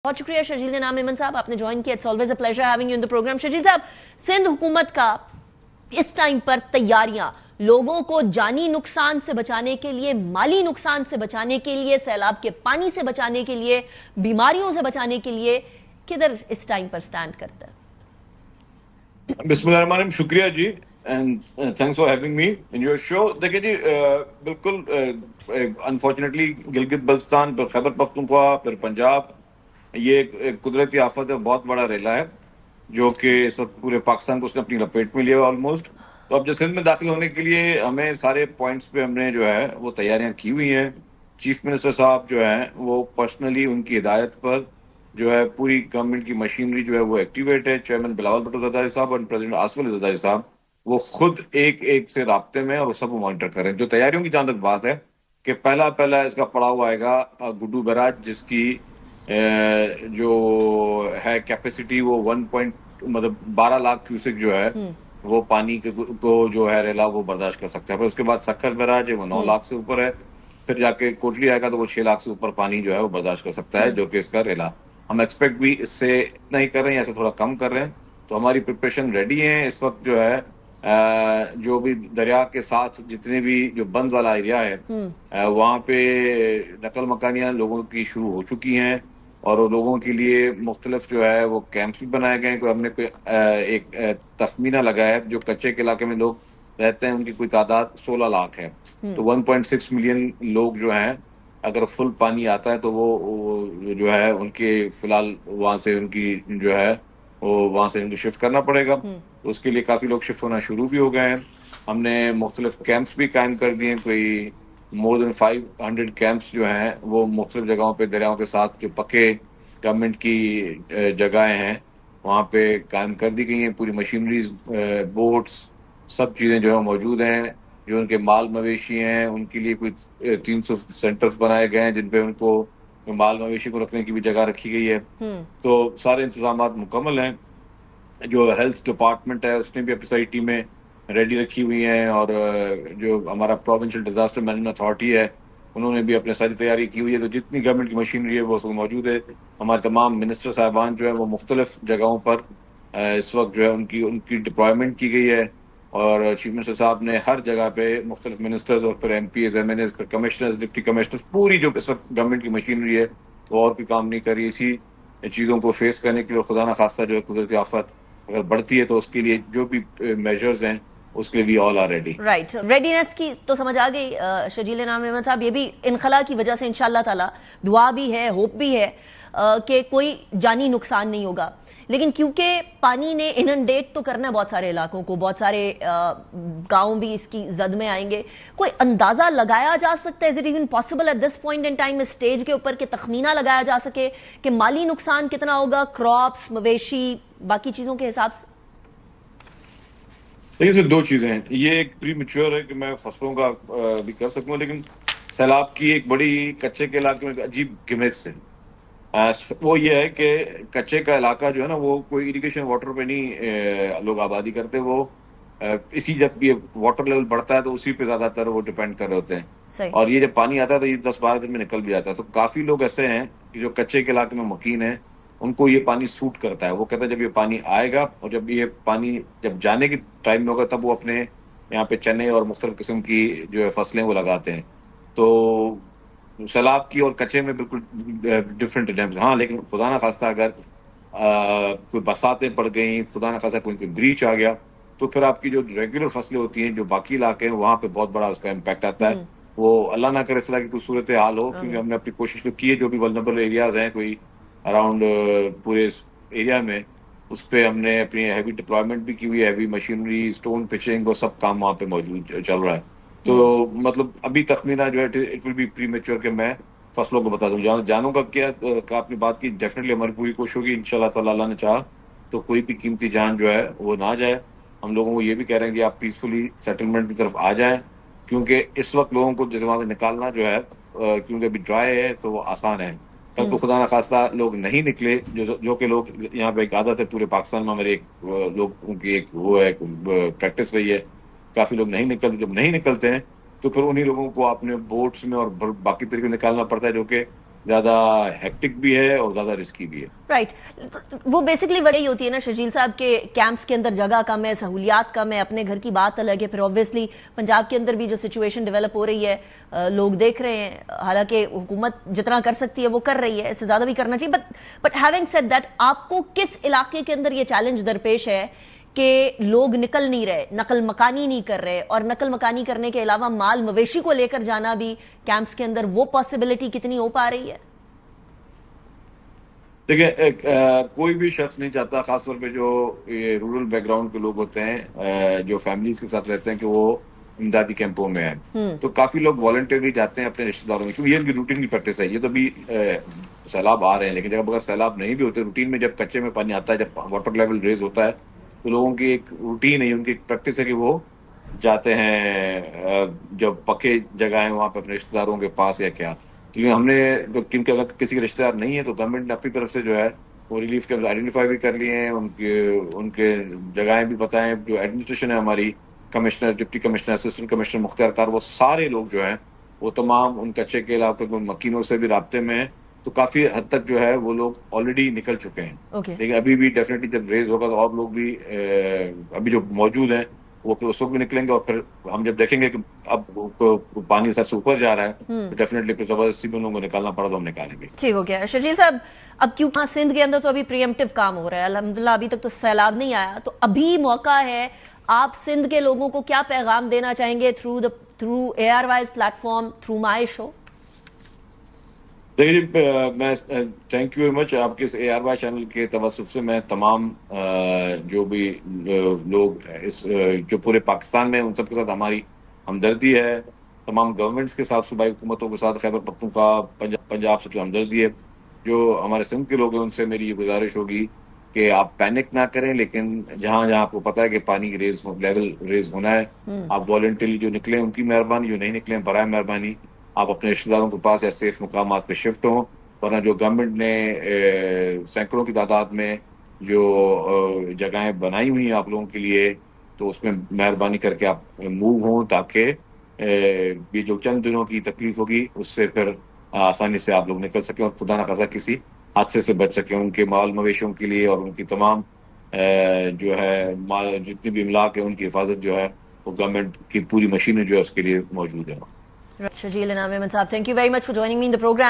बहुत शुक्रिया शर्जील नाम इमन साहब, आपने ज्वाइन किया। It's always a pleasure having you in the program. Sharjeel साहब, सिंध हुकूमत का इस टाइम पर तैयारियां लोगों को जानी नुकसान से बचाने के लिए, माली नुकसान से बचाने के लिए, सैलाब के पानी से बचाने के लिए, बीमारियों से बचाने के लिए किधर इस टाइम पर स्टैंड करता है? बिस्मिल्लाहिर्रहमानिर्रहीम, शुक्रिया जी and thanks for having me in your show. देखिए जी, बिल्कुल अनफॉर्चुनेटली गिलगित बल्तिस्तान, फिर खैबर पख्तूनख्वा, फिर पंजाब, ये एक कुदरती आफत है, बहुत बड़ा रेला है जो कि इस वक्त पूरे पाकिस्तान को उसने अपनी लपेट में लिया ऑलमोस्ट। तो अब जो सिंध में दाखिल होने के लिए हमें सारे पॉइंट्स पे हमने जो है वो तैयारियां की हुई हैं। चीफ मिनिस्टर साहब जो हैं वो पर्सनली उनकी हिदायत पर जो है पूरी गवर्नमेंट की मशीनरी जो है वो एक्टिवेट है। चेयरमैन बिलावल भुट्टो ज़रदारी साहब और प्रेसिडेंट आसिफ अली ज़रदारी साहब वो खुद एक एक से राब्ते में और सब मॉनिटर कर रहे हैं। जो तैयारियों की जहां तक बात है कि पहला इसका पड़ाव आएगा गुड्डू बैराज, जिसकी जो है कैपेसिटी वो 12 लाख क्यूसेक जो है वो पानी को जो है रेला वो बर्दाश्त कर सकता है। फिर उसके बाद सक्कर बैराज है, वो 9 लाख से ऊपर है। फिर जाके कोटली आएगा तो वो 6 लाख से ऊपर पानी जो है वो बर्दाश्त कर सकता है, जो कि इसका रेला। हम एक्सपेक्ट भी इससे इतना ही कर रहे हैं या थोड़ा कम कर रहे हैं। तो हमारी प्रिपरेशन रेडी है। इस वक्त जो है जो भी दरिया के साथ जितने भी जो बंद वाला एरिया है वहां पे नकल मकानियां लोगों की शुरू हो चुकी हैं और लोगों के लिए मुख्तलिफ जो है वो कैंप्स भी बनाए गए हैं। हमने कोई एक तखमीना लगाया है, जो कच्चे के इलाके में लोग रहते हैं उनकी कोई तादाद 16 लाख है। तो 1.6 मिलियन लोग जो हैं, अगर फुल पानी आता है तो वो जो है उनके फिलहाल वहां से उनकी जो है वो वहां से उनको शिफ्ट करना पड़ेगा। तो उसके लिए काफी लोग शिफ्ट होना शुरू भी हो गए हैं। हमने मुख्तलिफ कैंप्स भी कायम कर दिए हैं, कोई मोर देन 500 कैंप्स जो हैं वो मुख्तलिफ जगहों पे दरियाओं के साथ जो पक्के गवर्नमेंट की जगहें हैं वहाँ पे कायम कर दी गई हैं। पूरी मशीनरीज, बोट्स, सब चीज़ें जो है मौजूद हैं। जो उनके माल मवेशी हैं उनके लिए कोई 300 सेंटर्स बनाए गए हैं जिन पे उनको माल मवेशी को रखने की भी जगह रखी गई है। तो सारे इंतजाम मुकम्मल हैं। जो हेल्थ डिपार्टमेंट है उसने भी अपनी सारी टीमें रेडी रखी हुई हैं और जो हमारा प्रोविंशियल डिजास्टर मैनेजमेंट अथॉरिटी है उन्होंने भी अपनी सारी तैयारी की हुई है। तो जितनी गवर्नमेंट की मशीनरी है वो सब मौजूद है। हमारे तमाम मिनिस्टर साहबान जो है वो मुख्तलिफ जगहों पर इस वक्त जो है उनकी डिप्लॉयमेंट की गई है और चीफ मिनिस्टर साहब ने हर जगह पे मुख्तलिफ मिनिस्टर्स और फिर MPs, MNAs, commissioners, deputy commissioners, पूरी जो इस वक्त गवर्नमेंट की मशीनरी है वो और भी काम नहीं कर रही। इसी चीज़ों को फेस करने के लिए खुदा न खास्ता जो है कुदरती आफत अगर बढ़ती है तो उसके लिए जो भी मेजर्स हैं उसके लिए भी all are ready. Right, readiness की तो समझ आ गई शर्जील नाम इमन साहब। ये भी इनखला की वजह से इंशाल्लाह ताला दुआ भी है, होप भी है कि कोई जानी नुकसान नहीं होगा। लेकिन क्योंकि पानी ने इनंडेट तो करना है बहुत सारे इलाकों को, बहुत सारे गांव भी इसकी जद में आएंगे, कोई अंदाजा लगाया जा सकता है? Is it even possible at this point in time stage के ऊपर कि तखमीना लगाया जा सके कि माली नुकसान कितना होगा, क्रॉप्स, मवेशी, बाकी चीजों के हिसाब से? देखिए सर, दो चीजें हैं। ये एक प्री मैच्योर है कि मैं फसलों का भी कर सकूं, लेकिन सैलाब की एक बड़ी कच्चे के इलाके में अजीब गिमिक्स है। वो ये है कि कच्चे का इलाका जो है ना वो कोई इरिगेशन वाटर पे नहीं लोग आबादी करते। वो इसी जब ये वाटर लेवल बढ़ता है तो उसी पे ज्यादातर वो डिपेंड कर रहे होते हैं। और ये जब पानी आता है तो ये 10-12 दिन में निकल भी जाता है। तो काफी लोग ऐसे हैं कि जो कच्चे के इलाके में मुकीन है, उनको ये पानी सूट करता है। वो कहते हैं जब ये पानी आएगा और जब ये पानी जब जाने की टाइम में होगा तब वो अपने यहाँ पे चने और मुख्तलिफ किस्म की जो है फसलें वो लगाते हैं। तो सैलाब की और कच्चे में बिल्कुल डिफरेंट टाइम्स। हाँ, लेकिन खुदा ना खास्ता अगर कोई बरसातें पड़ गई, खुदा ना खास्ता कोई ब्रीच आ गया, तो फिर आपकी जो रेगुलर फसलें होती हैं जो बाकी इलाके हैं वहां पे बहुत बड़ा उसका इम्पैक्ट आता है। वो अल्लाह ना करे इस तरह की कोई सूरत हाल हो, क्योंकि हमने अपनी कोशिश तो की है। जो भी वल्नरेबल एरियाज हैं कोई अराउंड पूरे एरिया में, उस पर हमने अपनी हैवी डिप्लॉयमेंट भी की हुई है। हैवी मशीनरी, स्टोन पिचिंग और सब काम वहां पे मौजूद चल रहा है। तो मतलब अभी तखमीना जो है इट विल बी प्रीमेच्योर कि मैं फसलों को बता दूं। जानों का क्या का आपने बात की, डेफिनेटली हमारी पूरी कोशिश होगी इंशाल्लाह ताला, अल्लाह ने चाहा तो कोई भी कीमती जान जो है वो ना जाए। हम लोगों को ये भी कह रहे हैं कि आप पीसफुली सेटलमेंट की तरफ आ जाएं, क्योंकि इस वक्त लोगों को जैसे वहां से निकालना जो है क्योंकि अभी ड्राई है तो वो आसान है। कल को खुदा ना खास्ता लोग नहीं निकले, जो कि लोग यहाँ पे एक आदत है पूरे पाकिस्तान में, हमारे लोगों की एक वो है प्रैक्टिस रही है, काफी लोग नहीं निकलते। जब नहीं निकलते हैं तो फिर उन्हीं लोगों को अपने बोट्स में और बाकी तरीके निकालना पड़ता है, जो कि زیادہ ہیکٹک بھی ہے اور زیادہ رسکی بھی ہے. رائٹ. وہ بیسکلی وجہ ہوتی ہے نا شرجیل صاحب کے کیمپس کے اندر جگہ کم ہے, سہولیات کم ہے, اپنے گھر کی بات الگ ہے. پھر آبویسلی پنجاب کے اندر بھی جو سچویشن ڈیولپ ہو رہی ہے لوگ دیکھ رہے ہیں, حالانکہ حکومت جتنا کر سکتی ہے وہ کر رہی ہے, اس سے زیادہ بھی کرنا چاہیے. بٹ ہیونگ سیڈ دیٹ, آپ کو کس علاقے کے اندر یہ چیلنج درپیش ہے کہ لوگ نکل نہیں رہے, نقل مکانی نہیں کر رہے, اور نقل مکانی کرنے کے علاوہ مال مویشی کو لے کر جانا بھی کیمپس کے اندر, وہ پاسبلٹی کتنی ہو پا رہی ہے؟ دیکھیں, کوئی بھی شخص نہیں چاہتا, خاص طور پہ جو رورل بیک گراؤنڈ کے لوگ ہوتے ہیں, جو فیملیز کے ساتھ رہتے ہیں, کہ وہ امدادی کیمپوں میں ہیں. تو کافی لوگ والنٹیئرلی جاتے ہیں اپنے رشتے داروں میں, کیونکہ یہ ان کی روٹین کی پریکٹس ہے. یہ تو بھی سیلاب آ رہے ہیں, لیکن جب اگر سیلاب نہیں بھی ہوتے, روٹین میں جب کچے میں پانی آتا ہے, جب واٹر لیول ریز ہوتا ہے, تو لوگوں کی ایک روٹین ہے, ان کی ایک پریکٹس ہے کہ وہ جاتے ہیں جب پکے جگہ ہیں وہاں پہ اپنے رشتے داروں کے پاس یا کیا. کیونکہ ہم نے کیونکہ اگر کسی کے رشتے دار نہیں ہے تو گورنمنٹ نے اپنی طرف سے جو ہے وہ ریلیف کیمپ آئیڈینٹیفائی بھی کر لیے ہیں, ان کے جگہیں بھی بتائیں. جو ایڈمنسٹریشن ہے ہماری, commissioner, deputy commissioner, assistant commissioner, مختار کار, وہ سارے لوگ جو ہیں وہ تمام ان کچے کے علاقے میں مکینوں سے بھی رابطے میں ہیں. تو کافی حد تک جو ہے وہ لوگ آلریڈی نکل چکے ہیں. لیکن ابھی بھی ڈیفینیٹلی جب ریز ہوگا تو اور لوگ بھی ابھی جو موجود ہیں وہ پھر اس وقت بھی نکلیں گے, اور پھر ہم جب دیکھیں گے کہ اب پانی سر سے اوپر جا رہا ہے تو ڈیفینیٹلی پھر زبردستی بھی ان لوگوں کو نکالنا پڑا تو ہم نکالیں گے. ٹھیک ہو گیا. شرجیل صاحب, اب کیوں سندھ کے اندر تو ابھی پریمپٹیو کام ہو رہا ہے الحمدللہ, ابھی تک تو سیلاب نہیں آیا, تو ابھی موقع ہے, آپ سندھ کے لوگوں کو کیا پیغام دینا چاہیں گے through A R Y's platform, through my show? دیکھیے, میں تھینک یو ویری مچ آپ کے اس اے آر وائی چینل کے توسط سے. میں تمام جو بھی لوگ اس جو پورے پاکستان میں, ان سب کے ساتھ ہماری ہمدردی ہے. تمام گورنمنٹس کے ساتھ, صوبائی حکومتوں کے ساتھ, خیبر پختونخوا, پنجاب سے ہمدردی ہے. جو ہمارے سندھ کے لوگ ہیں ان سے میری یہ گزارش ہوگی کہ آپ پینک نہ کریں, لیکن جہاں جہاں آپ کو پتا ہے کہ پانی لیول ریز ہونا ہے, آپ والنٹریلی جو نکلیں ان کی مہربانی, جو نہیں نکلیں برائے مہربانی آپ اپنے رشتے داروں کے پاس یا سیف مقامات پہ شفٹ ہوں. ورنہ جو گورنمنٹ نے سینکڑوں کی تعداد میں جو جگہیں بنائی ہوئی ہیں آپ لوگوں کے لیے, تو اس میں مہربانی کر کے آپ موو ہوں, تاکہ یہ جو چند دنوں کی تکلیف ہوگی اس سے پھر آسانی سے آپ لوگ نکل سکیں اور خدا نہ خاصا کسی حادثے سے بچ سکیں. ان کے مال مویشیوں کے لیے اور ان کی تمام جو ہے جتنی بھی املاک ہے ان کی حفاظت جو ہے وہ گورنمنٹ کی پوری مشینیں جو ہے اس کے لیے موجود ہے. شرجیل انعام احمد صاحب, thank you very much for joining me in the program.